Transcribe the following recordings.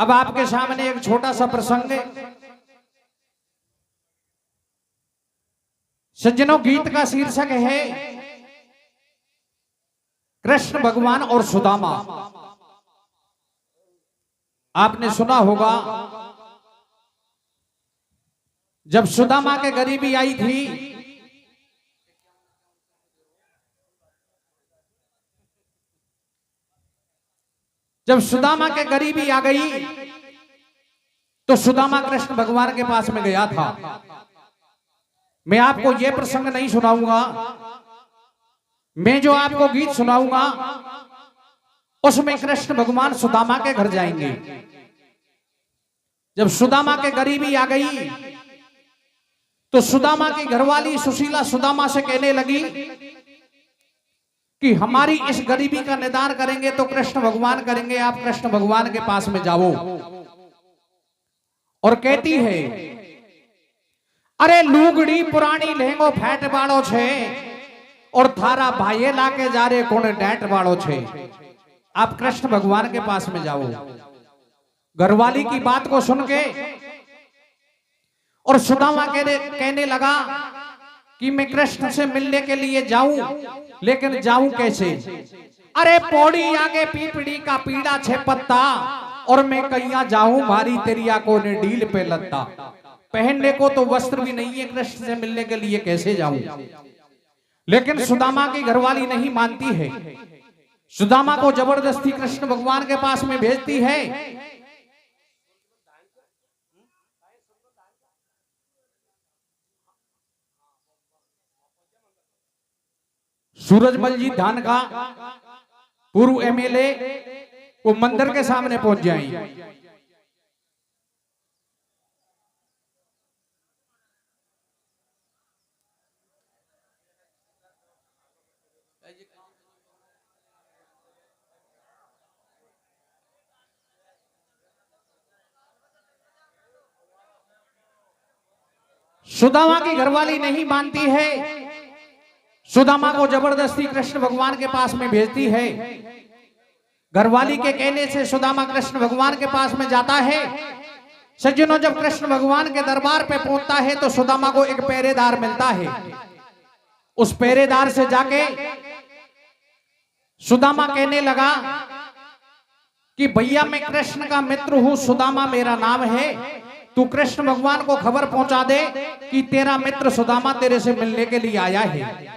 अब आपके सामने एक छोटा सा प्रसंग है। सज्जनों, गीत का शीर्षक है कृष्ण भगवान और सुदामा। आपने सुना होगा जब सुदामा के गरीबी आई थी, जब सुदामा के गरीबी आ गई तो सुदामा कृष्ण भगवान के पास में गया था। मैं आपको यह प्रसंग नहीं सुनाऊंगा, मैं जो आपको गीत सुनाऊंगा उसमें कृष्ण भगवान सुदामा के घर जाएंगे। जब सुदामा के गरीबी आ गई तो सुदामा की घरवाली सुशीला सुदामा से कहने लगी कि हमारी इस गरीबी का निदान करेंगे तो कृष्ण भगवान करेंगे, आप कृष्ण भगवान के पास में जाओ। और कहती है, अरे लूगड़ी पुरानी लहंगो फैट बाड़ो छे और थारा भाई लाके जा रे कोने डैट बाड़ो छे, आप कृष्ण भगवान के पास में जाओ। घरवाली की बात को सुन के और सुदामा कहने लगा कि मैं कृष्ण से मिलने के लिए जाऊं, लेकिन जाऊं कैसे? अरे पौड़ी आगे पीपड़ी का पीड़ा छे पत्ता और मैं कहिया जाऊं भारी तेरिया को ने डील पे लत्ता। पहनने को तो वस्त्र भी नहीं है, कृष्ण से मिलने के लिए कैसे जाऊं? लेकिन सुदामा की घरवाली नहीं मानती है। सुदामा को जबरदस्ती कृष्ण भगवान के पास में भेजती है। सूरजमल जी धान का पूर्व एमएलए वो मंदिर के सामने पहुंच जाएं। सुदामा की घरवाली नहीं मानती है, सुदामा को जबरदस्ती कृष्ण भगवान के पास में भेजती है। घरवाली के कहने से सुदामा कृष्ण भगवान के पास में जाता है। सज्जनों, जब कृष्ण भगवान के दरबार पे पहुंचता है तो सुदामा को एक पहरेदार मिलता है। उस पहरेदार से जाके सुदामा कहने लगा कि भैया मैं कृष्ण का मित्र हूं, सुदामा मेरा नाम है, तू कृष्ण भगवान को खबर पहुंचा दे कि तेरा मित्र सुदामा तेरे से मिलने के लिए आया है।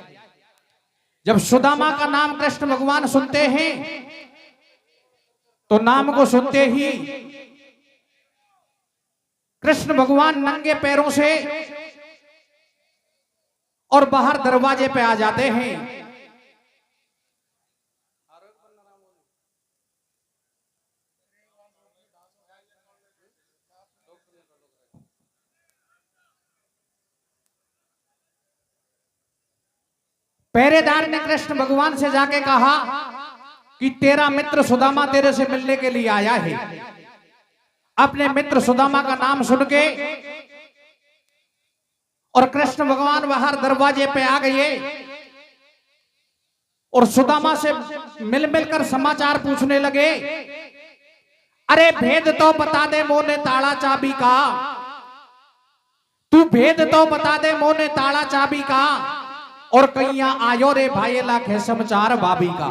जब सुदामा का नाम कृष्ण भगवान सुनते हैं तो नाम को सुनते ही कृष्ण भगवान नंगे पैरों से और बाहर दरवाजे पे आ जाते हैं। पहरेदार ने कृष्ण भगवान से जाके कहा कि तेरा मित्र सुदामा तेरे से मिलने के लिए आया है। अपने मित्र सुदामा का नाम सुन के और कृष्ण भगवान बाहर दरवाजे पे आ गए और सुदामा से मिल मिलकर समाचार पूछने लगे। अरे भेद तो बता दे मोने ताला चाबी का, तू भेद तो बता दे मोने ताला चाबी का, और कैया आयो रे भाई लाख है समाचार भाभी का।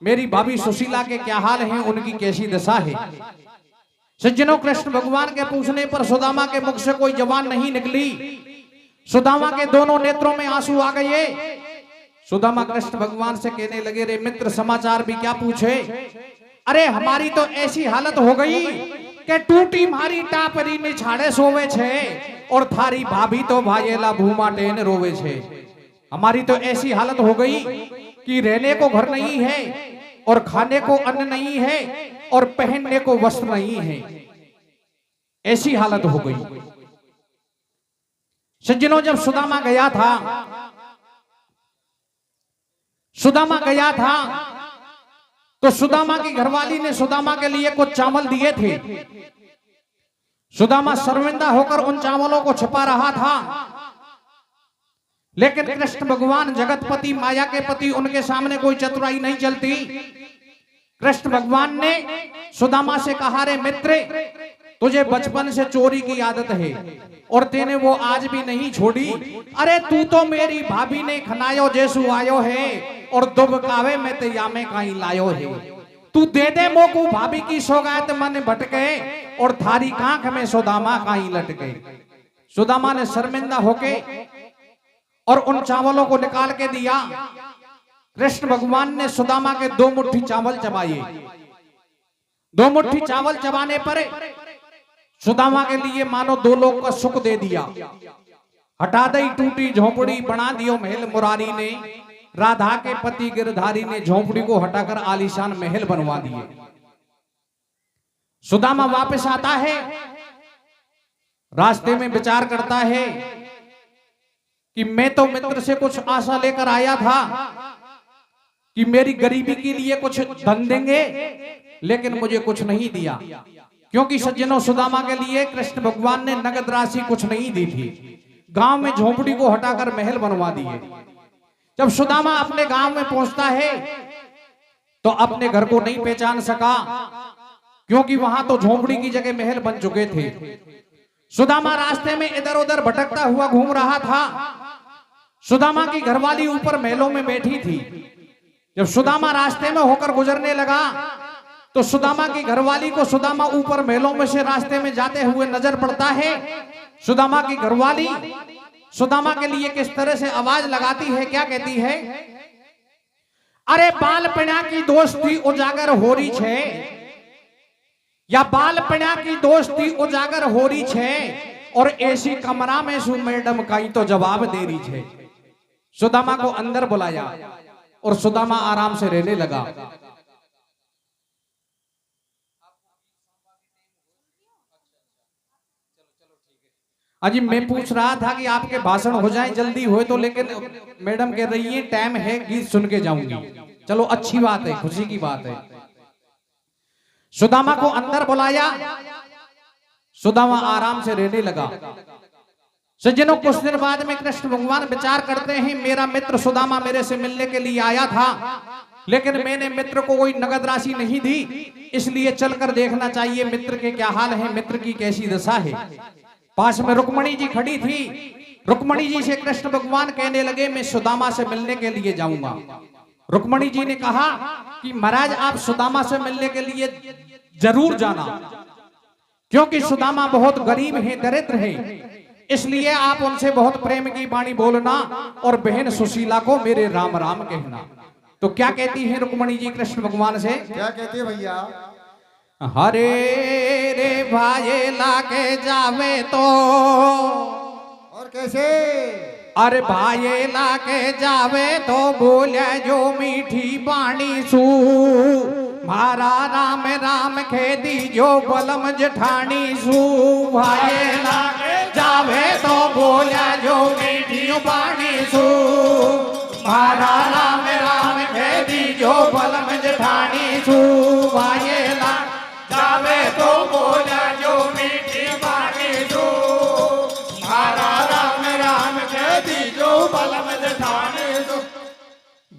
मेरी भाभी सुशीला के क्या हाल है, उनकी कैसी दशा है? सज्जनों, कृष्ण भगवान के पूछने पर सुदामा के मुख से कोई जवान नहीं निकली। सुदामा के दोनों नेत्रों में आंसू आ गए। सुदामा कृष्ण भगवान से कहने लगे, रे मित्र समाचार भी क्या पूछे? अरे हमारी तो ऐसी हालत हो गई कि टूटी मारी टापरी में छाड़े सोवे छे और थारी भाभी तो भाईला भूमा टेन रोवे छे। हमारी तो ऐसी हालत हो गई कि रहने को घर नहीं है और खाने को अन्न नहीं है और पहनने को वस्त्र नहीं है। ऐसी हालत हो गई। सज्जनों, जब सुदामा गया था तो सुदामा की घरवाली ने सुदामा के लिए कुछ चावल दिए थे। सुदामा शर्मिंदा होकर उन चावलों को छिपा रहा था, लेकिन कृष्ण भगवान जगतपति माया के पति, उनके सामने कोई चतुराई नहीं चलती। कृष्ण भगवान ने सुदामा से कहा, रे मित्र, तुझे बचपन से चोरी की आदत है और तेने वो आज भी नहीं छोड़ी। अरे तू तो मेरी भाभी ने खनायो जैसू आयो है और दुबकावे में ते यामे कहीं लायो है। तू दे दे मोकू भाभी की सौगात मन भटके और थारी कांख में सुदामा कहीं लटके। सुदामा ने शर्मिंदा होके और उन चावलों को निकाल के दिया। कृष्ण भगवान ने सुदामा के 2 मुट्ठी चावल चबाए। 2 मुट्ठी चावल चबाने पर सुदामा के लिए मानो 2 लोग का सुख दे दिया। हटा दई टूटी झोपड़ी, बना दियो महल मुरारी ने। राधा के पति गिरधारी ने झोपड़ी को हटाकर आलीशान महल बनवा दिए। सुदामा वापस आता है, रास्ते में विचार करता है कि मैं तो मित्र से कुछ आशा लेकर आया था कि मेरी गरीबी के लिए कुछ धन देंगे, लेकिन मुझे कुछ नहीं दिया। क्योंकि सज्जनों, सुदामा के लिए कृष्ण भगवान ने नगद राशि कुछ नहीं दी थी। गांव में झोपड़ी को हटाकर महल बनवा दिए। जब सुदामा अपने गांव में पहुंचता है तो अपने घर को नहीं पहचान सका, क्योंकि वहां तो झोपड़ी की जगह महल बन चुके थे। सुदामा रास्ते में इधर उधर भटकता हुआ घूम रहा था। सुदामा की घरवाली ऊपर महलों में बैठी थी। जब सुदामा रास्ते में होकर गुजरने लगा तो सुदामा की घरवाली को सुदामा ऊपर महलों में से रास्ते में जाते हुए नजर पड़ता है। सुदामा की घरवाली सुदामा के लिए किस तरह से आवाज लगाती है, क्या कहती है? अरे बालपणा की दोस्ती उजागर हो रही छे, या बालपणा की दोस्ती उजागर हो रही छे और ऐसी कमरा में सु मैडम कहीं तो जवाब दे रही छे। सुदामा को अंदर बुलाया और सुदामा आराम से रहने लगा। अजी मैं पूछ रहा था कि आपके भाषण हो जाए, जल्दी हो तो, लेकिन मैडम कह रही है टाइम है, गीत सुन के जाऊंगी। चलो अच्छी बात है, खुशी की बात है। सुदामा को अंदर बुलाया, सुदामा आराम से रहने लगा। सज्जनों, कुछ दिन बाद में कृष्ण भगवान विचार करते हैं, मेरा मित्र सुदामा मेरे से मिलने के लिए आया था, लेकिन मैंने मित्र को कोई नगद राशि नहीं दी, इसलिए चलकर देखना चाहिए मित्र के क्या हाल है, मित्र की कैसी दशा है। पास में रुक्मणी जी खड़ी थी। रुक्मणी जी से कृष्ण भगवान कहने लगे, मैं सुदामा से मिलने के लिए जाऊंगा। रुक्मणी जी ने कहा कि महाराज, आप सुदामा से मिलने के लिए जरूर जाना, क्योंकि सुदामा बहुत गरीब हैं, दरिद्र हैं, इसलिए आप उनसे बहुत प्रेम की वाणी बोलना और बहन सुशीला को मेरे राम राम कहना। तो क्या कहती है रुक्मणी जी कृष्ण भगवान से? क्या कहती है भैया? हरे रे भाई लाके जावे तो, और कैसे? अरे भाई लाके जावे तो बोले जो मीठी बाणी सू, मारा राम राम खेदी जो बलम जेठानी सू। भाई लाके जावे तो बोले जो मीठी बाणी सू, मारा राम राम खेदी जो बलम जेठानी सू। भाई जावे तो बोला जो मीठी बाणी सू, मारा राम राम कहती जो बलम जेठानी सू।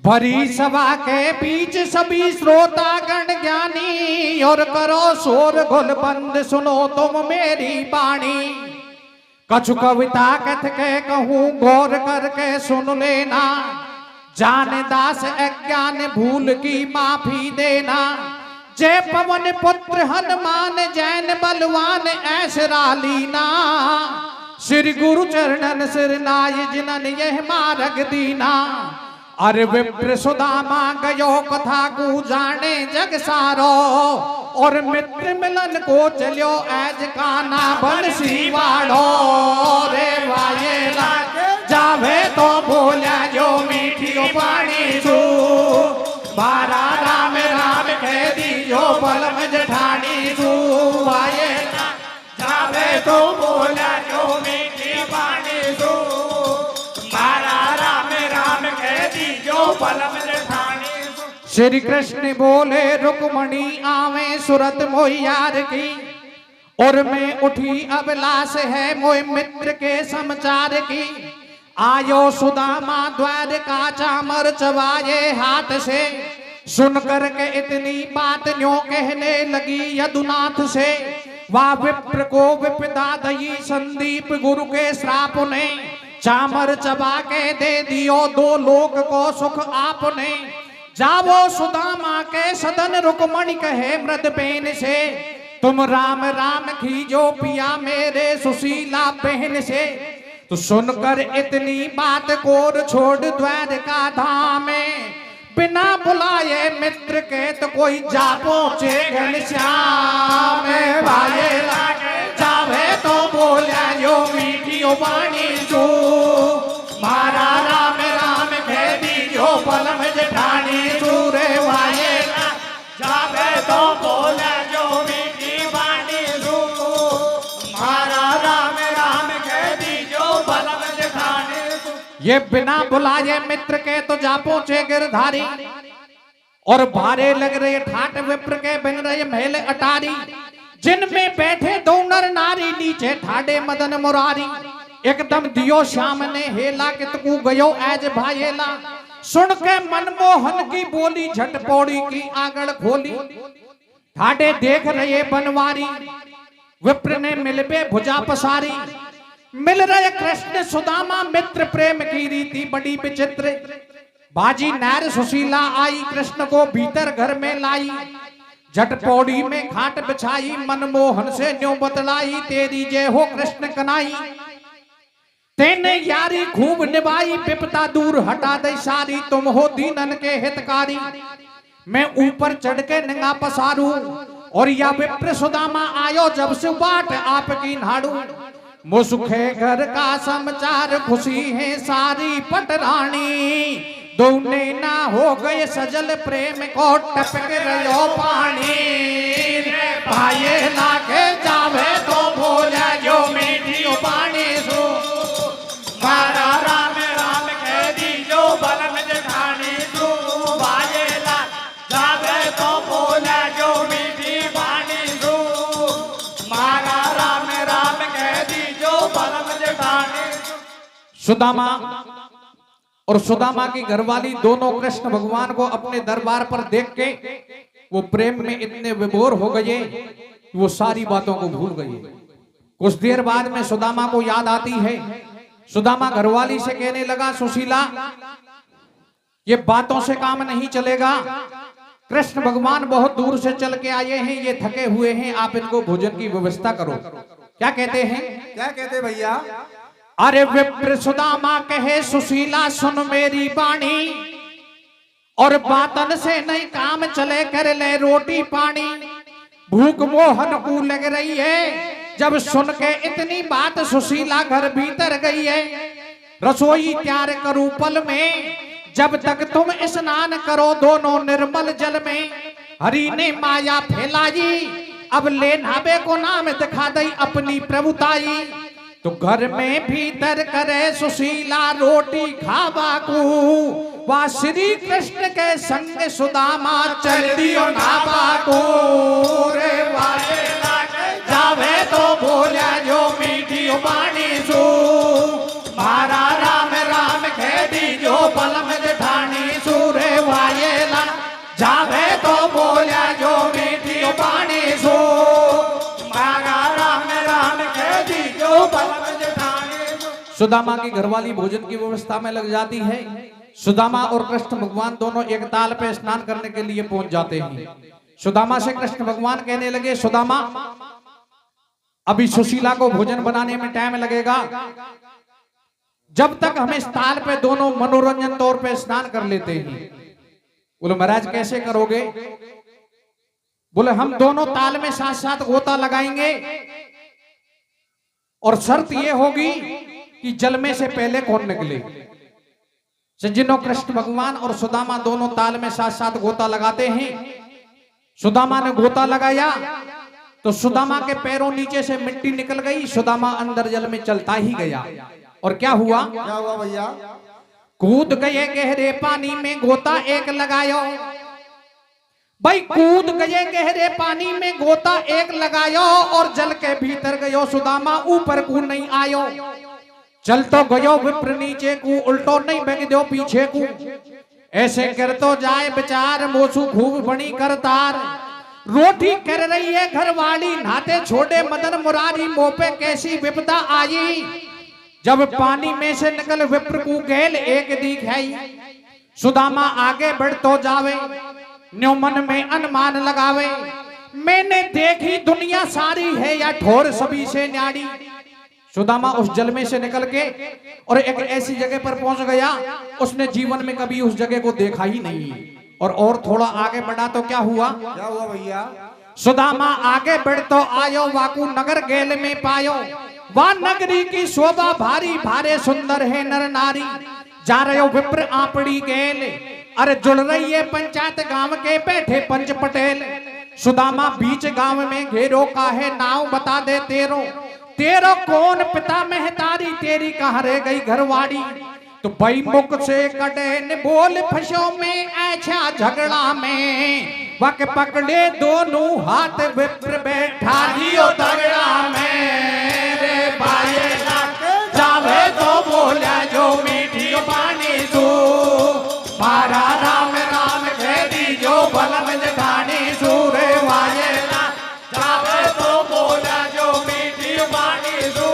भरी सभा के बीच सभी श्रोता गण ज्ञानी, और करो शोर घुल बंद सुनो तुम मेरी बाणी। कछु कविता कथ के कहूँ गौर करके सुन लेना, जान दास अज्ञान भूल की माफी देना। जय पवन पुत्र हनुमान जैन बलवान ऐसरा लीना, श्री गुरु चरणन सिरनाय जिनन यह मार्ग दीना। अरे विप्र सुदामा गयो कथा को जाने जग सारो, और मित्र मिलन को चलो ऐज काना बंसी वाड़ो। रे भाई लागे जावे तो बोला जो मीठी पानी सू, बारा राम राम कह दी जो बलम जेठानी सू। भाई जावे तो बोला जो मीठी पानी सू, बारा राम राम कह दी जो बलम जेठानी सू। श्री कृष्ण बोले रुक्मणी आवे सुरत मोहियार की, और मैं उठी अभिलाष है मोह मित्र के समाचार की। आयो सुदामा द्वार का चामर चबाए हाथ से, सुनकर के इतनी बात न्यों कहने लगी यदुनाथ से, वाह विप्र को विपदा दई संदीप गुरु के श्राप ने, चामर चबा के दे दियो दो लोक को सुख आपने। जावो सुदामा के सदन रुकमणि कहे मृद बेन से, तुम राम राम खीजो पिया मेरे सुशीला बहन से। तो सुनकर इतनी बात कोर छोड़ द्वारका धाम में, बिना बुलाए मित्र के तो कोई जा पहुंचे घनश्याम। भाये लागे जावे तो बोला यो मीठी वाणी सो, मारा राम राम कह दीजो पलम जेठानी सूरे। भाये जावे तो बोला जो मीठी वाणी सो, मारा राम राम कह दीजो पलम जेठानी। ये बिना बुलाए मित्र के तो जा पहुंचे गिरधारी, और भारे लग रहे ठाट विप्र के बन रहे महल अटारी, जिनमें बैठे दो नर नारी नीचे ठाडे मदन मुरारी। एकदम दियो श्याम ने हेला कितकू गयो एज भायेला, सुन के मनमोहन की बोली झट पौड़ी की आगड़ खोली। ठाडे देख रहे बनवारी, विप्र ने मिलबे भुजा पसारी। मिल रहे कृष्ण सुदामा मित्र प्रेम की रीति बड़ी विचित्र। बाजी नैर सुशीला आई कृष्ण को भीतर घर में लाई, झट पौड़ी में खाट बिछाई मनमोहन से न्यों बतलाई। तेरी जय हो कृष्ण कनाई, तेने यारी खूब निभाई, विपता दूर हटा दे सारी, तुम हो दीनन के हितकारी। मैं ऊपर चढ़ के नंगा पसारू, और या विप्र सुदामा आयो जब से बाट आपकी नाड़ू। मुसुखे घर का समाचार खुशी है सारी पटरानी, दोने ना हो गए सजल प्रेम को टपक रहो पानी। भाये लागे जावे तो बोला जो मीठी पानी सो, मारा राम राम कह दीजो बलम जेठानी सो। भाये ला जावे तो बोला जो मीठी पानी सो, मारा राम राम कह दीजो बलम जेठानी। सुदामा और सुदामा की घरवाली दोनों कृष्ण भगवान को अपने दरबार पर देख के वो प्रेम में इतने विभोर हो गए, वो सारी बातों को भूल गए। कुछ देर बाद में सुदामा को याद आती है। सुदामा घरवाली से कहने लगा, सुशीला ये बातों से काम नहीं चलेगा, कृष्ण भगवान बहुत दूर से चल के आए हैं, ये थके हुए हैं, आप इनको भोजन की व्यवस्था करो। क्या कहते हैं? क्या कहते भैया? अरे विप्र सुदामा कहे सुशीला सुन मेरी बाणी, और बातन से नहीं काम चले, कर ले रोटी पानी। भूख मोहन को लग रही है, जब सुन के इतनी बात सुशीला घर भीतर गई है। रसोई तैयार करूं पल में, जब तक तुम स्नान करो दोनों निर्मल जल में। हरि ने माया फैलाई, अब ले नाबे को नाम दिखा दई अपनी प्रभुताई। तो घर में भीतर करे सुशीला रोटी खावा को, वा श्री कृष्ण के संग सुदामा चल दियो नावा को। रे वाले जावे तो बोला जो मीठी पानी सो, मारा राम राम कह दीजो पलम जेठानी सो। रे वाले जावे तो बोला जो मीठी पानी सो, मारा राम राम कह दीजो पलम जेठानी सो। सुदामा की घरवाली भोजन की व्यवस्था में लग जाती है। सुदामा और कृष्ण भगवान दोनों एक ताल पे स्नान करने के लिए पहुंच जाते हैं। सुदामा से कृष्ण भगवान कहने लगे, सुदामा अभी सुशीला को भोजन बनाने में टाइम लगेगा, जब तक हम इस ताल पे दोनों मनोरंजन तौर पे स्नान कर लेते हैं। बोले महाराज कैसे करोगे? बोले हम दोनों ताल में साथ साथ गोता लगाएंगे, और शर्त यह होगी कि जल में से पहले कौन निकले। सज्जनों, कृष्ण भगवान और सुदामा दोनों ताल में साथ साथ गोता लगाते हैं। सुदामा ने गोता लगाया तो सुदामा के पैरों नीचे से मिट्टी निकल गई, सुदामा अंदर जल में चलता ही गया। और क्या हुआ भैया? कूद गए गहरे पानी में, गोता एक लगायो। भाई कूद गए गहरे पानी में, गोता एक लगायो, और जल के भीतर गयो सुदामा, ऊपर को नहीं आयो। चल तो गयो विप्र नीचे को, उल्टो नहीं बेग दो पीछे को। ऐसे कर तो जाए विचार मोसू खूब बनी करतार। रोटी कर रही है घरवाली नाते छोड़े मदन मुरारी मोह पे कैसी विपदा आई। जब पानी में से निकल विप्र को गैल एक दिखाई। सुदामा आगे बढ़ तो जावे न्यो मन में अनुमान लगावे। मैंने देखी दुनिया सारी है या ठोर सभी से न्यारी। सुदामा उस जल में से निकल के और एक ऐसी जगह पर पहुंच गया उसने जीवन में कभी उस जगह को देखा ही नहीं। और थोड़ा आगे बढ़ा तो क्या हुआ भैया? सुदामा आगे बढ़ तो आयो वाकू नगर गेल में पायो। वह नगरी की शोभा भारी भारे सुंदर है नर नारी। जा रहे हो विप्र आपड़ी गेल अरे जुड़ रही है पंचायत गांव के बैठे पंच पटेल। सुदामा बीच गांव में घेरो का है नाव बता दे तेरो। तेरो कौन पिता महतारी तेरी कहाँ रह गई घरवाड़ी। तो भाई मुख से कटे ने बोल फंसो में ऐसा झगड़ा में। वक पकड़े दोनों हाथ विप्र बैठा लियो तगड़ा में। रे भाई जावे तो बोला जो मीठी पानी तू मारा राम राम कह दी जो बलम जगानी सूरे वायला। जावे तो बोला जो मीठी पानी तू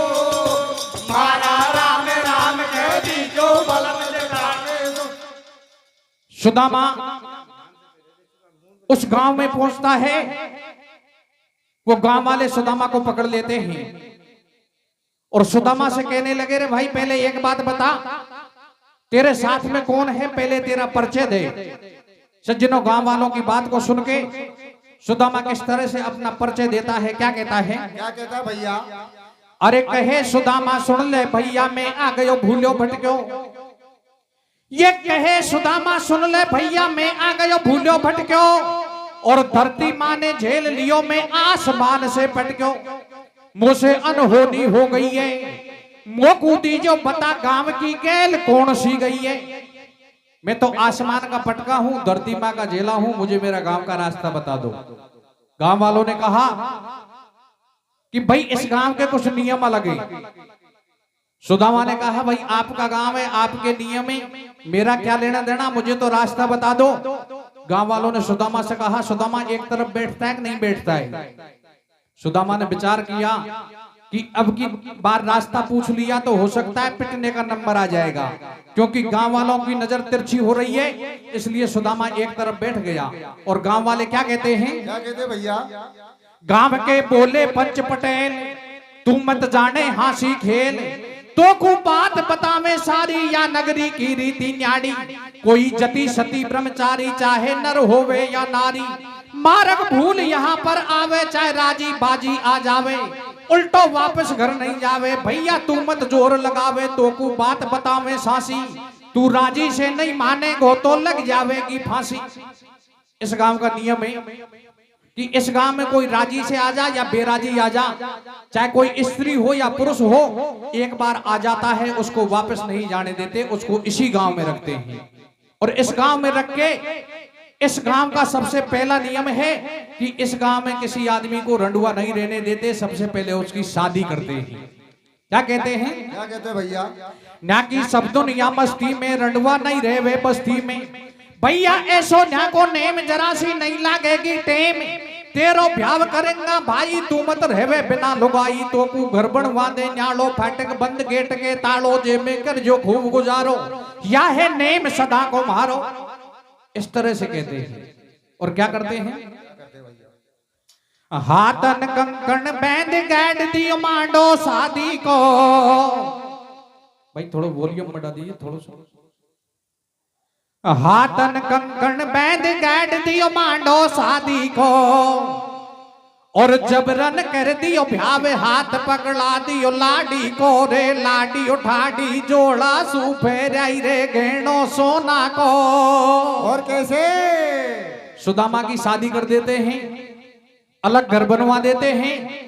मारा राम राम कह दी जो बलम जगानी तू। सुदामा उस गांव में पहुंचता है। वो गांव वाले सुदामा को पकड़ लेते हैं और सुदामा से कहने लगे रे भाई पहले एक बात बता तेरे साथ में कौन है पहले तेरा परिचय दे। सज्जनों गांव वालों की बात को सुन के सुदामा किस तरह से अपना परिचय देता है। क्या कहता है? क्या कहता भैया? अरे कहे सुदामा सुन ले भैया मैं आ गयो भूलो भटक्यो। ये कहे सुदामा सुन ले भैया मैं आ गयो भूलो भटक्यो। और धरती माँ ने झेल लियो मैं आसमान से पटक्यो। मुझसे अनहोनी हो गई है मोकूदी जो बता गांव की गैल कौन सी गई है। मैं तो आसमान का पटका हूं धरती माँ का झेला हूं मुझे मेरा गांव का रास्ता बता दो। गांव वालों ने कहा कि भाई इस गांव के कुछ नियम अलग है। सुदामा ने कहा भाई आपका गांव है आपके नियम है मेरा क्या लेना देना मुझे तो रास्ता बता दो। गांव वालों ने सुदामा से कहा सुदामा एक तरफ बैठता है कि नहीं बैठता है। सुदामा ने विचार किया कि अब की बार रास्ता पूछ लिया तो हो सकता है पिटने का नंबर आ जाएगा क्योंकि गांव वालों की नजर तिरछी हो रही है। इसलिए सुदामा एक तरफ बैठ गया। और गांव वाले क्या कहते हैं? क्या कहते भैया? गांव के बोले पंच पटेल तू मत जाने हासी खेल। तो को बात बतावे सारी या नगरी की रीति न्याड़ी। कोई जति सती ब्रह्मचारी चाहे नर होवे या नारी। मारक भूल यहाँ पर आवे चाहे राजी बाजी आ जावे। उल्टो वापस घर नहीं जावे भैया तू मत जोर लगावे। तो को बात बतावे सासी तू राजी से नहीं मानेगो तो लग जावेगी फांसी। इस गांव का नियम है कि इस गांव में कोई राजी से आ जा या बेराजी आ जा चाहे कोई स्त्री हो या पुरुष हो एक बार आ जाता है उसको वापस नहीं जाने देते उसको इसी गांव में रखते हैं। और इस गांव में रख के इस गांव का सबसे पहला नियम है कि इस गांव में किसी आदमी को रंडुआ नहीं रहने देते। सबसे पहले उसकी शादी करते हैं। क्या कहते हैं? क्या कहते भैया? ना कि सब दुनिया मस्ती में रंडुआ नहीं रहे वे बस्ती में। भैया ऐसो न्या को नेम जरा सी नहीं लागेगी टेम। तेरो ब्याह करेंगा भाई तू मत रहवे बिना लुगाई। तो को घर बनवा दे न्यालो फाटक बंद गेट के तालो जे में कर जो खूब गुजारो। या है नेम सदा को मारो। इस तरह से कहते हैं। और क्या करते हैं? हाथन कंकण बैंड गैड दियो मांडो शादी को। भाई थोड़ा वॉल्यूम बढ़ा दीजिए थोड़ा सा। हाथन कंकण बैंड गैड दियो मांडो शादी को। और जबरन कर दियो भ्यावे हाथ पकड़ा दियो लाडी को। रे लाडी उठाडी जोड़ा सूफे रई रे घेणो सोना को। और कैसे? सुदामा की शादी कर देते हैं अलग घर बनवा देते हैं।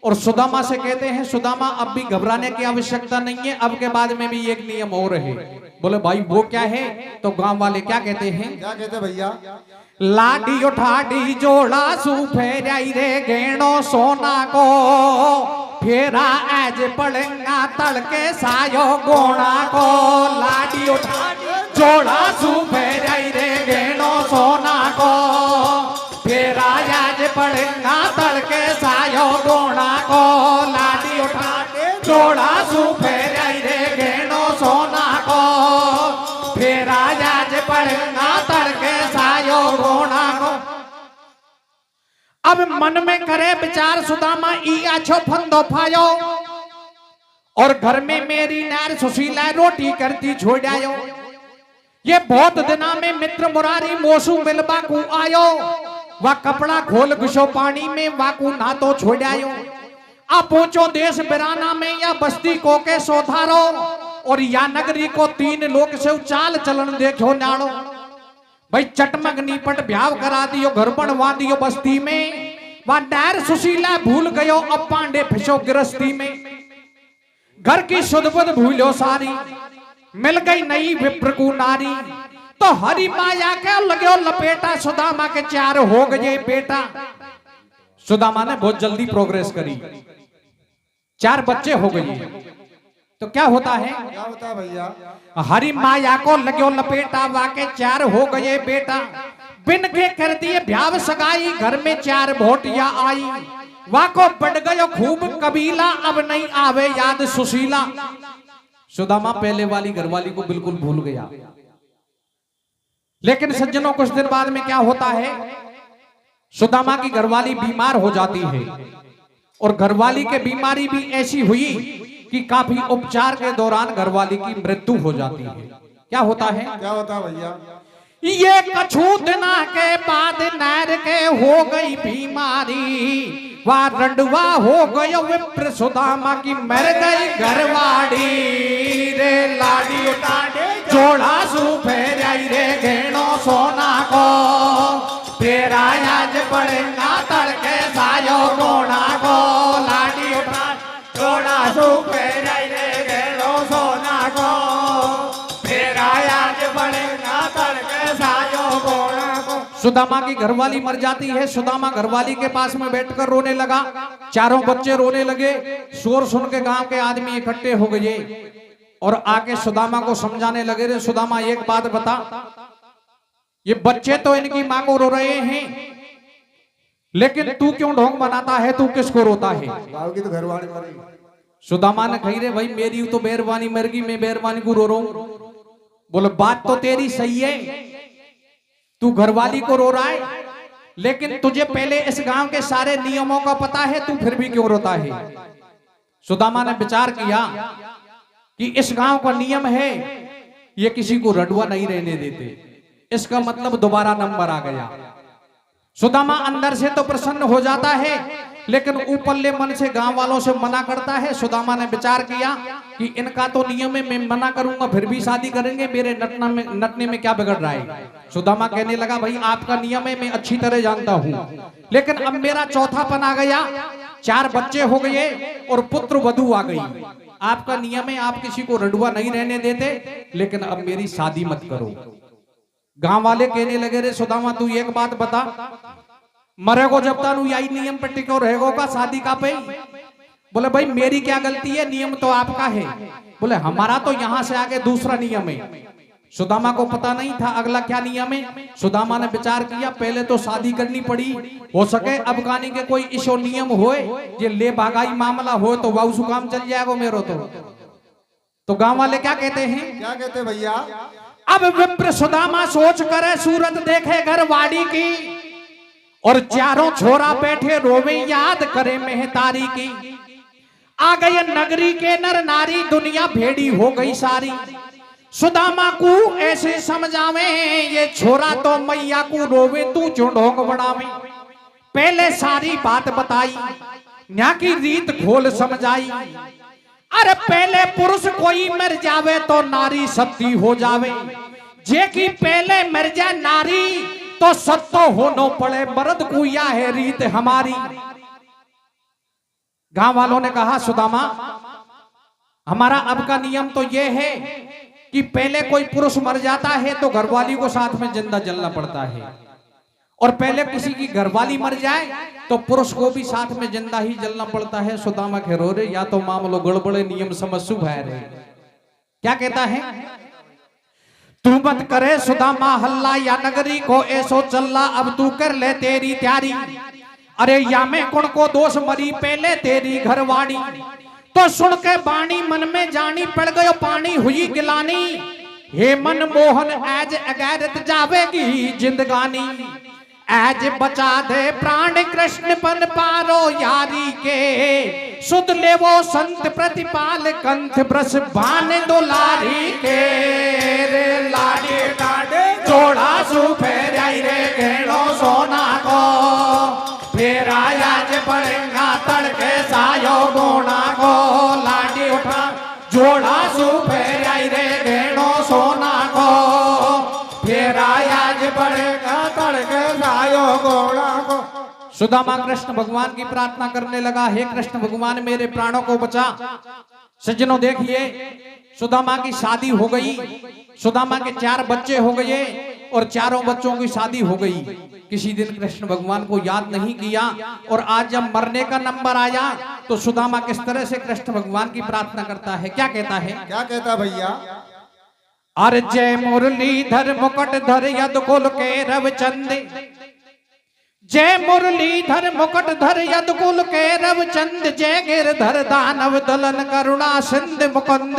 और सुदामा से कहते हैं सुदामा अब भी घबराने की आवश्यकता नहीं है। अब के बाद में भी एक नियम और है। बोले भाई वो क्या है? तो गांव वाले क्या कहते हैं? क्या कहते भैया? लाडी उठाडी जोड़ा सूफे रई रे घेणो सोना को। फेरा आज पड़ेगा तड़के सायो गोना को। लाडी उठाडी जोड़ा सूफे जाई रे घेणो सोना को फिर आज पड़ेगा तड़के सायो गोना को लाडी उठा के जोड़ा सूफे जाई रे घेणो सोना को फिर आज पड़ेगा तड़के सायो गोना को। अब मन में करे विचार सुदामा ई आछो फंदो फायो और घर में मेरी नार सुशीला रोटी करती छोड़ायो। ये बहुत दिना में मित्र मुरारी मोसू मिलबा को आयो वह कपड़ा खोल घुसो पानी में वाकू ना तो छोड़ायो। आप पहुंचो देश बिराना में या बस्ती को के सोधारो और या नगरी को 3 लोग से चाल चलन देखो नाड़ो। भाई चटमक नीपट ब्याव करा दियो घर बनवा दियो बस्ती में वह नार सुशीला भूल गयो अब पांडे फिसो गिरस्ती में। घर की सुधबुध भूलो सारी मिल गई नई विप्र को नारी तो हरी माया के लगे लपेटा सुदामा के 4 हो गए बेटा। सुदामा ने बहुत जल्दी प्रोग्रेस करी 4 बच्चे हो गए तो क्या होता है भैया? हरी माया को लगे लपेटा वाके 4 हो गए बेटा। बिन के कर दिए भ्याव सगाई घर में 4 भोटिया आई वाको बढ़ गयो खूब कबीला अब नहीं आवे याद सुशीला। सुदामा पहले वाली घरवाली को बिल्कुल भूल गया। लेकिन सज्जनों कुछ दिन बाद में क्या होता है सुदामा की घरवाली बीमार हो जाती है और घरवाली के बीमारी भी ऐसी हुई कि काफी उपचार के दौरान घरवाली की मृत्यु हो जाती है। क्या होता है भैया? ये कछु दिना के बाद नैर के हो गई बीमारी वह रंडवा हो गयो विप्र सुदामा की मर गई घरवाड़ी रे लाडी उठाडे जोड़ा सूफे जाई रे घेणो सोना को फिर आज पड़ेगा तड़के सायो गोना को लाडी उठा जोड़ा सूफे जाई रे घेणो सोना को फिर आज पड़ेगा तड़के सायो गोना को। सुदामा की घरवाली मर जाती है। सुदामा घरवाली के पास में बैठकर रोने लगा। 4 बच्चे रोने लगे। शोर सुन के गांव के आदमी इकट्ठे हो गए और आके सुदामा को समझाने लगे रे सुदामा एक बात बता ये बच्चे तो इनकी मां को रो रहे हैं लेकिन तू क्यों ढोंग बनाता है तू किसको रोता है? की तो घरवाली मरी। सुदामा ने कही रे भाई मेरी तो मेहरबानी मर गई मैं मेहरबानी को रो रहा हूं। बोले बात तो तेरी सही है तू घरवाली को रो रहा है लेकिन तुझे पहले इस गांव के सारे नियमों का पता है तू फिर भी क्यों रोता है? सुदामा ने विचार किया कि इस गांव का नियम है ये किसी को रडुआ नहीं रहने देते। इसका मतलब दोबारा नंबर आ गया। सुदामा अंदर से तो प्रसन्न हो जाता है लेकिन ऊपरले मन से गांव वालों से मना करता है। सुदामा ने विचार किया कि इनका तो नियम है मैं मना करूंगा फिर भी शादी करेंगे मेरे नटने में क्या बिगड़ रहा है? सुदामा कहने लगा भाई आपका नियम है मैं अच्छी तरह जानता हूं लेकिन अब मेरा चौथापन आ गया 4 बच्चे हो गए और पुत्र वधू आ गई। आपका नियम है आप किसी को रडुआ नहीं रहने देते लेकिन अब मेरी शादी मत करो। गांव वाले कहने लगे रे सुदामा तू एक बात बता मरेगो जब तक यही नियम पे टिको रहेगो का शादी का पे? बोले भाई मेरी क्या गलती है नियम तो आपका है। बोले हमारा तो यहां से आगे दूसरा नियम है। सुदामा को पता नहीं था अगला क्या नियम है। सुदामा ने विचार किया पहले तो शादी करनी पड़ी हो सके अब गानी के कोई इशो नियम होए ये ले भागाई मामला हो तो वाउसु काम चल जाएगा मेरो तो गांव वाले क्या कहते हैं? क्या कहते भैया? अब विप्र सुदामा सोच करे सूरत देखे घरवाड़ी की और 4 छोरा बैठे रोवे याद करे मेहतारी की। आ गए नगरी के नर नारी दुनिया भेड़ी हो गई सारी। सुदामा को ऐसे समझावे ये छोरा तो मैया को रोवे तू चुंडोंग बनावे। पहले सारी बात बताई न्या की रीत खोल समझाई। अरे पहले पुरुष कोई मर जावे तो नारी सती हो जावे जे की पहले मर जाए नारी तो सत्तो होनो पड़े मर्द को या है रीत हमारी। गांव वालों ने कहा सुदामा हमारा अब का नियम तो ये है कि पहले कोई पुरुष मर जाता है तो घरवाली को साथ में जिंदा जलना पड़ता है और पहले किसी की घरवाली मर जाए तो पुरुष को भी साथ में जिंदा ही जलना पड़ता है। सुदामा खेरो रे या तो मामलो गड़बड़े नियम समझ भाई रे क्या कहता है? तू मत करे सुदामा हल्ला या नगरी को ऐसो चल्ला, अब तू कर ले तेरी तैयारी। अरे या मैं कौन को दोष मरी पहले तेरी घरवाड़ी। तो सुन के बाणी मन में जानी पड़ गयो पानी हुई गिलानी। हे मन मोहन आज अगैरत जावेगी जिंदगानी। आज बचा दे प्राण कृष्ण पन पारो यारी के। सुध ले वो संत प्रतिपाल कंठ ब्रस बान दुलारी के। रे लाडी काटे जोड़ा सुफेर रे घेड़ो सोना को। फिर आज पड़ेगा तड़के सायो गोना को। लाडी उठा जोड़ा सुफेर रे घेड़ो सोना को। फिर आज पड़ेगा तड़के सायो गोना को। सुदामा कृष्ण भगवान की प्रार्थना करने लगा, हे कृष्ण भगवान मेरे प्राणों को बचा। सज्जनों देखिए, सुदामा की शादी हो गई, सुदामा के 4 बच्चे हो गए और चारों बच्चों की शादी हो गई। किसी दिन कृष्ण भगवान को याद नहीं किया और आज जब मरने का नंबर आया तो सुदामा किस तरह से कृष्ण भगवान की प्रार्थना करता है, क्या कहता है? क्या कहता भैया? अरे जय मुरलीधर मुकुटधर यदुकुल के रवचंद। जय मुरलीधर मुकुटधर यदुकुल के रवचंद। जय गिरधर दानव दलन करुणा सिंध मुकुंद।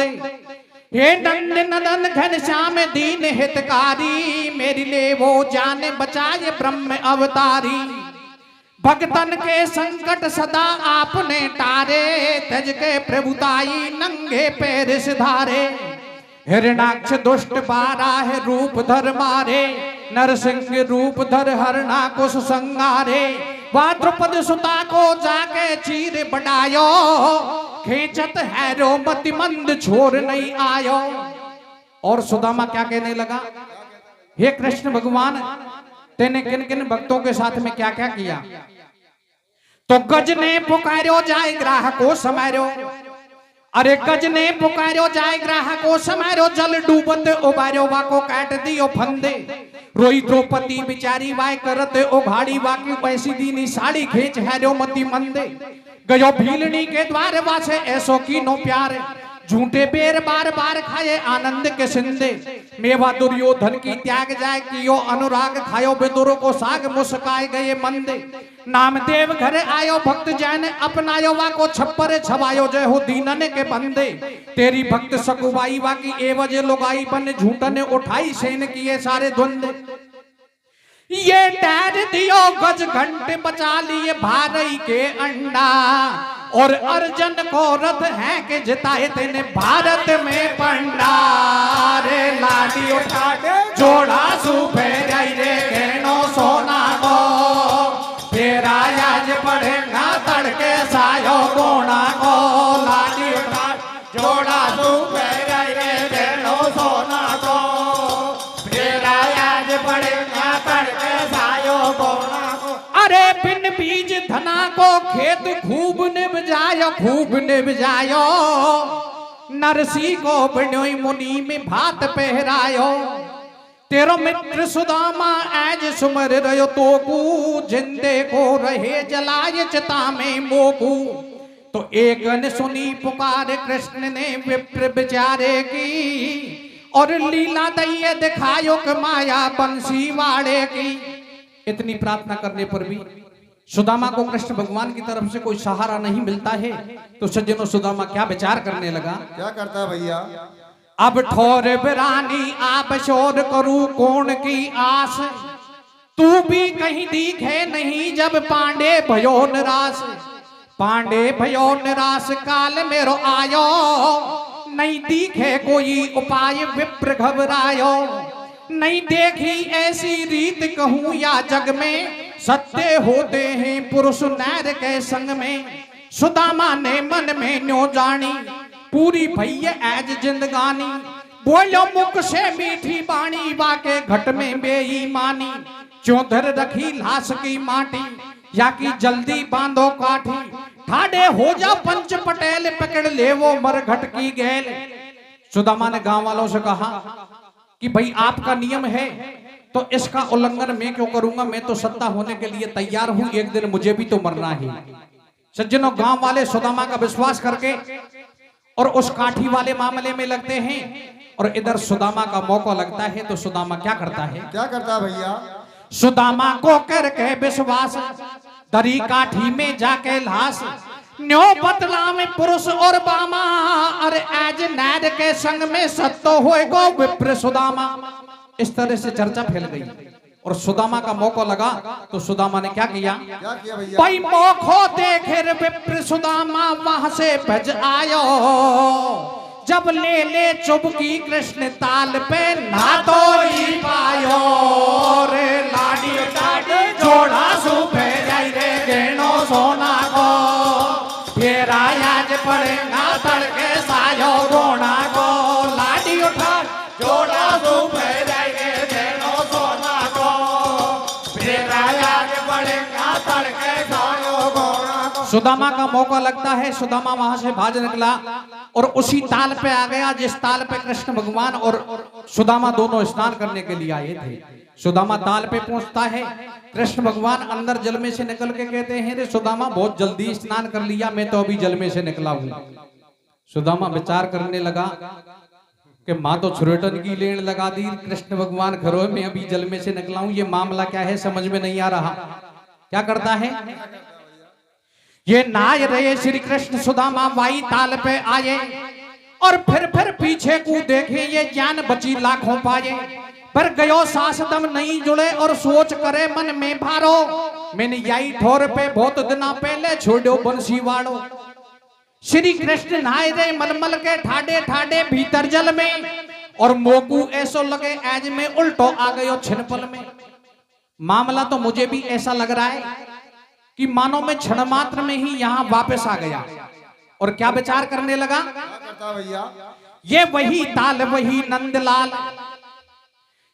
हे नंद नदन घनश्याम दीन हितकारी। मेरी ले वो जाने बचाए ब्रह्म अवतारी। भक्तन के संकट सदा आपने टारे। तज के प्रभुताई नंगे पैर सिधारे। हिरणाक्ष दुष्ट बाराह रूप धर मारे। नरसिंह रूप धर हरणा कुश संगारे। वह द्रुपद सुता को जाके चीर बढ़ायो। खींचत है रो मति मंद छोर नहीं आयो। और सुदामा क्या कहने लगा, हे कृष्ण भगवान तेने किन किन भक्तों के साथ में क्या क्या किया। तो गज ने पुकारो जाए ग्राहको समारो। अरे गज ने पुकारो जाए ग्राहको समारो। जल डूबत उबारो वाको काट दियो फंदे। रोई द्रौपदी बिचारी वाय करत उघाड़ी वाकी पैसी दीनी साड़ी खींच हैरो मति मंदे। गयो भीलनी के द्वार वासे ऐसो की नो प्यार। झूठे बेर बार बार खाए आनंद के सिंदे। मेवा दुर्योधन की त्याग जाए कियो अनुराग। खायो बेदुरो को साग मुस्काए गए मंदे। नामदेव घर आयो भक्त जैन अपनायो वाको छप्पर छवायो। जय हो दीनन के बंदे। तेरी भक्त सकुबाई वाकी एवज लुगाई बन। झूठन उठाई सेन किए सारे द्वंद। ये टैर दियो गज घंटे बचा लिए भारई के अंडा। और अर्जुन को रथ है कि जिताए तेने भारत में पंडा। रे लाडी उठा के जोड़ा सुफेर रे घेड़ो सोना को। फिर आज पड़ेगा तड़के सायो गोना को। लाडी उठा जोड़ा सुफेर रे घेड़ो सोना को। फिर आज पड़ेगा तड़के सायो गोना को। अरे बिन बीज धना को खेत खूब निब जायो। खूब निब जायो। नरसी को बिनोई मुनि में भात पहरायो। तेरो मित्र सुदामा आज सुमर रयो तोकू। जिंदे को रहे जलाय चिता में मोकू। तो एक ने सुनी पुकार कृष्ण ने विप्र विचारे की। और लीला दैये दिखायो कि माया बंसी वाड़े की। इतनी प्रार्थना करने पर भी सुदामा को कृष्ण भगवान की तरफ से कोई सहारा नहीं मिलता है। तो सज्जनों सुदामा क्या विचार करने लगा, क्या करता है भैया? अब ठोर बिरानी आप शोर करूं कौन की आस। तू भी कहीं दिखे नहीं जब पांडे भयो निराश। पांडे भयो निराश काल मेरो आयो। नहीं दिखे कोई उपाय विप्र घबरायो। नहीं देखी ऐसी रीत कहूं या जग में। सत्य होते हैं पुरुष नैर के संग में। सुदामा ने मन में न्यो जानी। पूरी भैया आज जिंदगानी। बोलो मुख से मीठी बाणी वाके घट में बेईमानी। चौधर रखी लाश की माटी या की जल्दी बांधो काठी। ठाडे हो जा पंच पटेल पकड़ ले वो मरघट की गैल। सुदामा ने गांव वालों से कहा कि भाई आपका नियम है तो इसका उल्लंघन मैं क्यों करूंगा। मैं तो सत्ता होने के लिए तैयार हूं। एक दिन मुझे भी तो मरना है। सज्जनों गांव वाले सुदामा का विश्वास करके और उस काठी वाले मामले में लगते हैं और इधर सुदामा का मौका लगता है तो सुदामा क्या करता है? क्या करता भैया? सुदामा को करके विश्वास दरी काठी में जाके लाश न्यो बदला में पुरुष और बामा अरे एज नैड के संग में सत्तो होएगो विप्र सुदामा। इस तरह से चर्चा फैल गई और सुदामा का मौका लगा तो सुदामा ने क्या किया? क्या किया भैया? भाई मोखो देखे विप्र सुदामा वहां से भज आयो जब ले ले चुबकी कृष्ण ताल पे ना तो ही पायो रे लाडी लाडी जोड़ा सुबह जाई रे गेनो सोना को फिर आज पड़ेगा तड़के सायो गोना को लाडी उठा जोड़ा सुबह जाई रे गेनो सोना को फिर आज पड़ेगा तड़के सायो गोना को। सुदामा का मौका लगता है, सुदामा वहां से भाज निकला और उसी ताल पे आ गया जिस ताल पे कृष्ण भगवान और सुदामा दोनों स्नान करने के लिए आए थे। सुदामा ताल पे पहुंचता है, कृष्ण भगवान अंदर जल में से निकल के कहते हैं रे सुदामा बहुत जल्दी स्नान कर लिया, मैं तो अभी जल में से निकला हूं। सुदामा विचार करने लगा कि माँ तो छुरेटन की लेन लगा दी, कृष्ण भगवान घरों में अभी जल में से निकला हूं, ये मामला क्या है समझ में नहीं आ रहा। क्या करता है? ये नाय रहे श्री कृष्ण सुदामा वाई ताल पे आए और फिर पीछे को देखे ये ज्ञान बची लाखों पाए पर गयो सास दम नहीं जुड़े और सोच करे मन में भारो मैंने यही ठोर पे बहुत दिना पहले छोड़ो बंसी वाड़ो। श्री कृष्ण नहाए रहे मलमल के ठाडे ठाडे भीतर जल में और मोकू ऐसो लगे आज में उल्टो आ गयो छिनपल में। मामला तो मुझे भी ऐसा लग रहा है कि मानो मैं क्षण मात्र में ही यहाँ वापस आ गया और क्या विचार करने लगा? क्या करता भैया? ये वही ताल वही नंदलाल,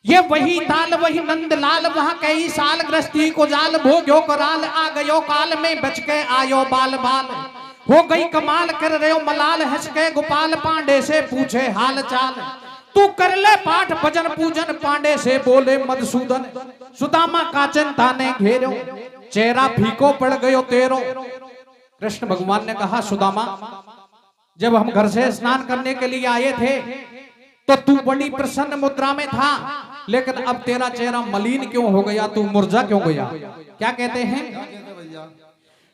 ये वही ताल वही नंदलाल वहां कई साल गृहस्थी को जाल भोग्यो कराल आ गयो काल में बच के आयो बाल बाल हो गई कमाल कर रहे हो मलाल हंस के गोपाल पांडे से पूछे हाल चाल तू कर ले पाठ भजन पूजन पांडे से बोले मधुसूदन। सुदामा का चिंता ने घेरो चेहरा फीको पड़ गयो तेरो। कृष्ण भगवान ने कहा सुदामा जब हम घर से स्नान करने के लिए आए थे तो तू बड़ी प्रसन्न मुद्रा में था, लेकिन अब तेरा चेहरा मलिन क्यों हो गया, तू मुरझा क्यों गया? क्या कहते हैं?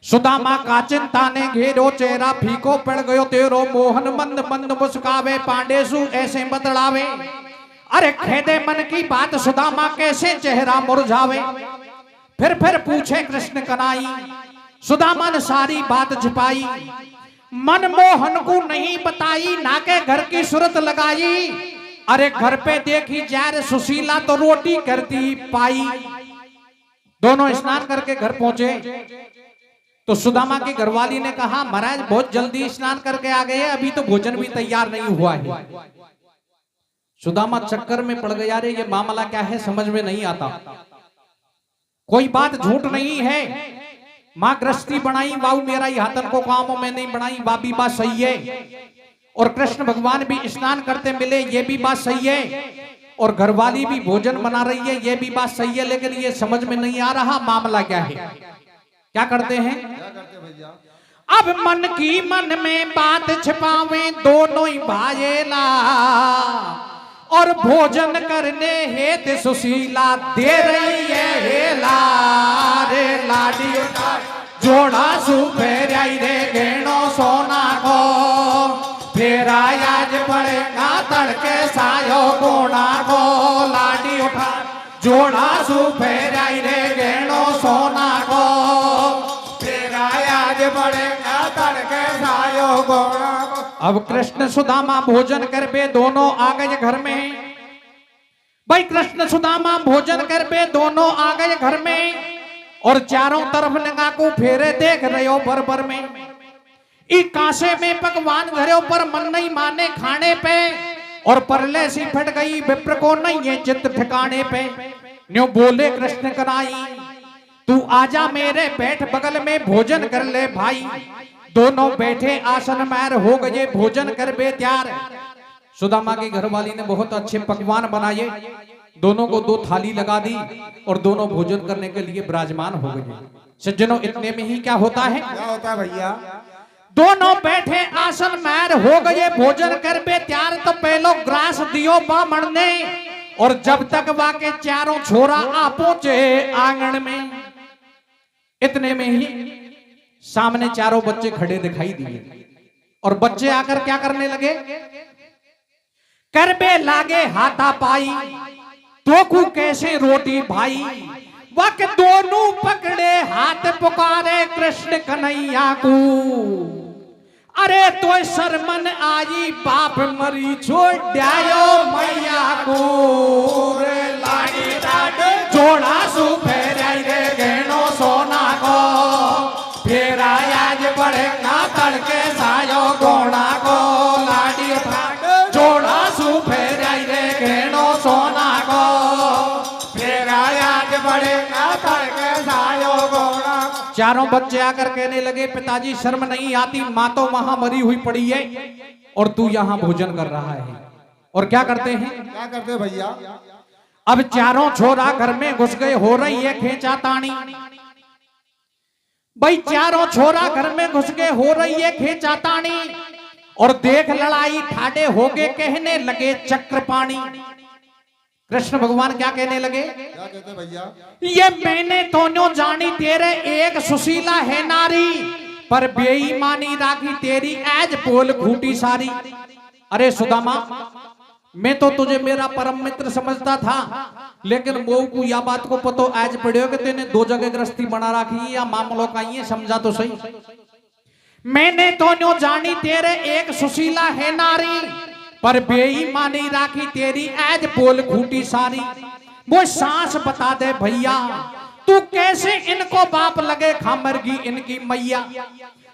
सुदामा का चिंता ने घेरो चेहरा फीको पड़ गयो तेरो मोहन मंद मंद मुस्कावे पांडेसु ऐसे बतलावे अरे खेदे मन की बात सुदामा कैसे चेहरा मुरझावे। फिर पूछे कृष्ण कनाई सुदामा ने सारी बात छिपाई मन मोहन को नहीं बताई ना के घर की सूरत लगाई अरे घर पे देखी जार सुशीला तो रोटी करती पाई। दोनों स्नान करके घर पहुंचे तो सुदामा की घरवाली ने कहा महाराज बहुत जल्दी स्नान करके आ गए, अभी तो भोजन भी तैयार नहीं हुआ है। सुदामा चक्कर में पड़ गया, रे ये मामला क्या है समझ में नहीं आता। कोई बात झूठ नहीं है, माँ गृहस्थी बनाई बाबू मेरा हाथन को कामों में नहीं बनाई, बाबी बात सही है। और कृष्ण भगवान भी स्नान करते मिले, ये भी बात सही है। और घरवाली भी भोजन बना रही है, ये भी बात सही है, लेकिन ये समझ में नहीं आ रहा मामला क्या है। क्या करते हैं? क्या करते भैया? अब मन की मन में बात छिपावे दोनों ही भाईला और भोजन करने हेतु सुशीला दे रही है हेला रे लाडी जोड़ा सुफेर रे गेणो सोना को फिर आज पड़ेगा तड़के सायो गोना को लाडी उठा जोड़ा सुफेर रे गेणो सोना को फिर आज पड़ेगा तड़के सायो गोना को। अब कृष्ण सुदामा भोजन कर बे दोनों आ गए घर में। भाई कृष्ण सुदामा भोजन कर बे दोनों आ गए घर में और चारों तरफ लगा को फेरे देख रहे हो बरबर में। ई कांसे में पकवान धरे पर मन नहीं माने खाने पे और परले सी फट गई विप्र को नहीं है चित्त ठिकाने पे। न्यू बोले कृष्ण कनाई तू आजा मेरे बैठ बगल में भोजन कर ले भाई। दोनों बैठे आसन मैर हो गए भोजन कर बे त्यार। सुदामा की घरवाली ने बहुत अच्छे पकवान बनाए, दोनों को 2 थाली लगा दी और दोनों भोजन करने के लिए विराजमान हो गए। सज्जनों इतने में ही क्या होता है? क्या होता है भैया? दोनों बैठे आसन मैर हो गए भोजन कर बे त्यार तो पहलो ग्रास दियो बामण ने और जब तक वाके चारों छोरा आ पहुंचे आंगन में इतने में ही सामने चारों बच्चे खड़े दिखाई दिए और बच्चे आकर क्या करने लगे करबे लागे हाथा पाई तो कु कैसे रोटी भाई वक दोनों पकड़े हाथ पुकारे कृष्ण कन्हैया को अरे तो शर्मन आई बाप मरी छोड़ डायो मैया को रे लाड़ी डाडे जोड़ा सु फेराई रे गहनो सोना को फिर आज बढ़ेगा तड़के सायो गोड़ा को लाड़ी जोड़ा सु फेराई रे गहनो सोना को फिर आज बढ़ेगा तड़के सायो गोड़ा। चारों बच्चे आकर कहने लगे पिताजी शर्म नहीं आती माँ तो वहां मरी हुई पड़ी है और तू यहाँ भोजन कर रहा है। और क्या करते हैं क्या करते भैया? अब चारों छोरा घर में घुस गए हो रही है खेचा तानी। भाई चारों छोरा घर में घुस गए हो रही है खेचा तानी और देख लड़ाई ठाडे हो गए कहने लगे चक्र पानी। कृष्ण भगवान क्या कहने लगे क्या कहते भैया? ये मैंने तो न्यो जानी तेरे एक सुशीला है नारी पर बेईमानी राखी तेरी एज पोल घूटी सारी। अरे सुदामा मैं तो तुझे मेरा परम मित्र समझता था लेकिन वो को या बात को पतो आज पड़े कि तेने दो जगह गृहस्थी बना रखी या मामलों का ये समझा तो सही। मैंने तो न्यो जानी तेरे एक सुशीला है नारी पर बेईमानी राखी तेरी एज पोल घूटी सारी। वो सांस बता दे भैया तू कैसे इनको बाप लगे खामरगी इनकी मैया।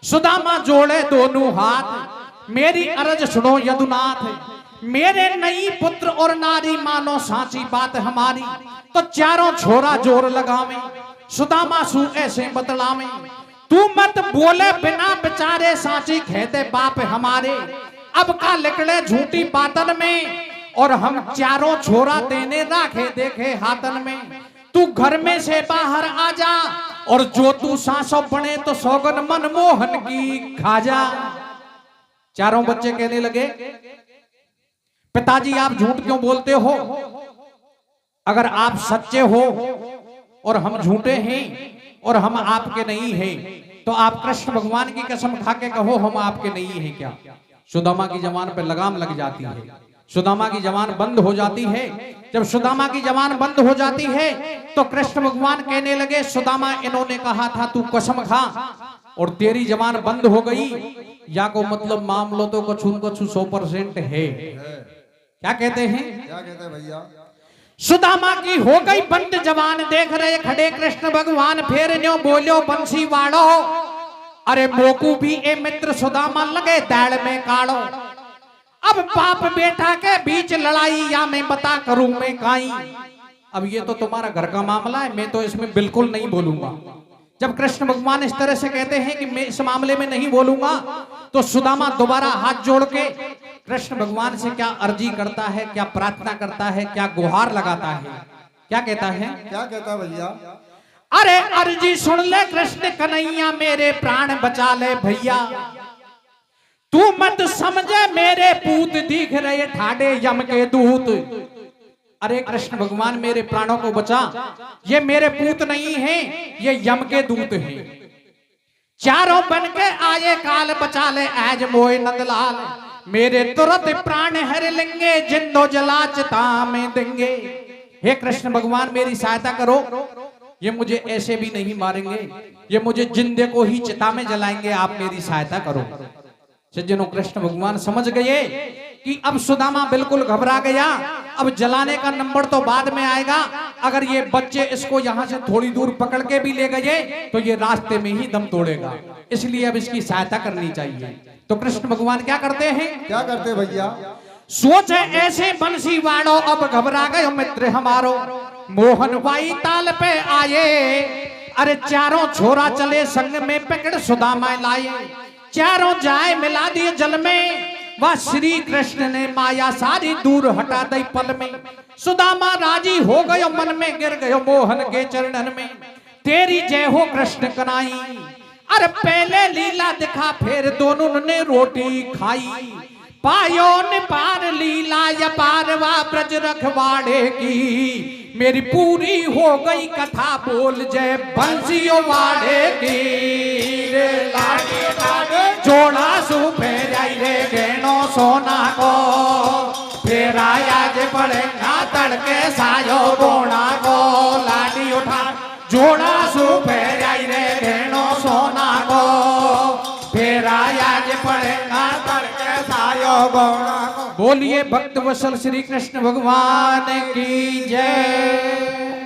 सुदामा जोड़े दोनों हाथ मेरी अर्ज सुनो यदुनाथ मेरे नई पुत्र और नारी मानो साची बात हमारी। तो चारों छोरा जोर लगावे सुदामा सु ऐसे बतलावे तू मत बोले बिना बेचारे साची कहते बाप हमारे। अब का निकले झूठी बातन में और हम चारों छोरा देने राखे देखे हाथन में। तू घर में से बाहर आ जा और जो तू सांसों बने तो सौगन मनमोहन की खा जा। चारों बच्चे कहने लगे पिताजी आप झूठ क्यों बोलते हो? अगर आप सच्चे हो और हम झूठे हैं और हम आपके नहीं हैं तो आप कृष्ण भगवान की कसम खा के कहो हम आपके नहीं हैं क्या? सुदामा की जबान पे लगाम लग जाती है, सुदामा की जबान बंद हो जाती है। जब सुदामा की जबान बंद हो जाती है तो कृष्ण भगवान कहने लगे सुदामा इन्होंने कहा था तू कसम खा और तेरी जबान बंद हो गई या को मतलब मामलो तो कुछ 100% है। क्या कहते हैं? क्या कहते हैं भैया? सुदामा की हो गई बंद जबान देख रहे खड़े कृष्ण भगवान फिर न्यो बोलो बंसी वाड़ो अरे मोकू भी ए मित्र सुदामा लगे दाड़ में काड़ो। अब बाप बेटा के बीच लड़ाई या मैं बता करूं मैं काई। अब ये तो तुम्हारा घर का मामला है मैं तो इसमें बिल्कुल नहीं बोलूंगा। जब कृष्ण भगवान इस तरह से कहते हैं कि मैं इस मामले में नहीं बोलूंगा तो सुदामा दोबारा हाथ जोड़ के कृष्ण भगवान से क्या अर्जी करता है, क्या प्रार्थना करता है, क्या गुहार लगाता है। क्या कहता है? क्या कहता भैया? अरे अर्जी सुन ले कृष्ण कन्हैया मेरे प्राण बचा ले भैया। तू मत समझे मेरे पूत दिख रहे ठाडे यम के दूत। अरे कृष्ण भगवान मेरे प्राणों को बचा, ये मेरे पूत नहीं है ये यम के दूत हैं। चारों बन के आए काल बचा ले आज मोए नंदलाल। मेरे तुरंत प्राण हर लेंगे जिंदो जला चिता में देंगे। हे कृष्ण भगवान मेरी सहायता करो, ये मुझे ऐसे भी नहीं मारेंगे, ये मुझे जिंदे को ही चिता में जलाएंगे, आप मेरी सहायता करो। सज्जनों कृष्ण भगवान समझ गए कि अब सुदामा बिल्कुल घबरा गया, अब जलाने का नंबर तो बाद में आएगा। अगर ये बच्चे इसको यहाँ से थोड़ी दूर पकड़ के भी ले गए तो ये रास्ते में ही दम तोड़ेगा, इसलिए अब इसकी सहायता करनी चाहिए। तो कृष्ण भगवान क्या करते हैं? क्या करते भैया? सोचे ऐसे बंसी वाड़ो अब घबरा गए मित्र हमारो। मोहन भाई ताल पे आए अरे चारों छोरा चले संग में पकड़ सुदामा लाए। चारों जाए मिला दिए जल में वह श्री कृष्ण ने माया सारी दूर हटा दी पल में। सुदामा राजी हो गयो मन में गिर गयो मोहन के चरणन में। तेरी जय हो कृष्ण कनाई अरे पहले लीला दिखा फिर दोनों ने रोटी खाई। पायो ने पार लीला या पारवा ब्रज रखवाड़े की। मेरी पूरी हो गई कथा बोल जय बंसियों वाड़े की। रे लाडी लाडे जोड़ा सु फेराई रे गेनो सोना को। फेराया जे पड़े ना तड़के सायो बोना को। लाडी उठा जोड़ा सु फेराई रे गेनो सोना को। फेराया जे पड़े ना तड़के सायो बोना को। बोलिए भक्त वत्सल श्री कृष्ण भगवान की जय।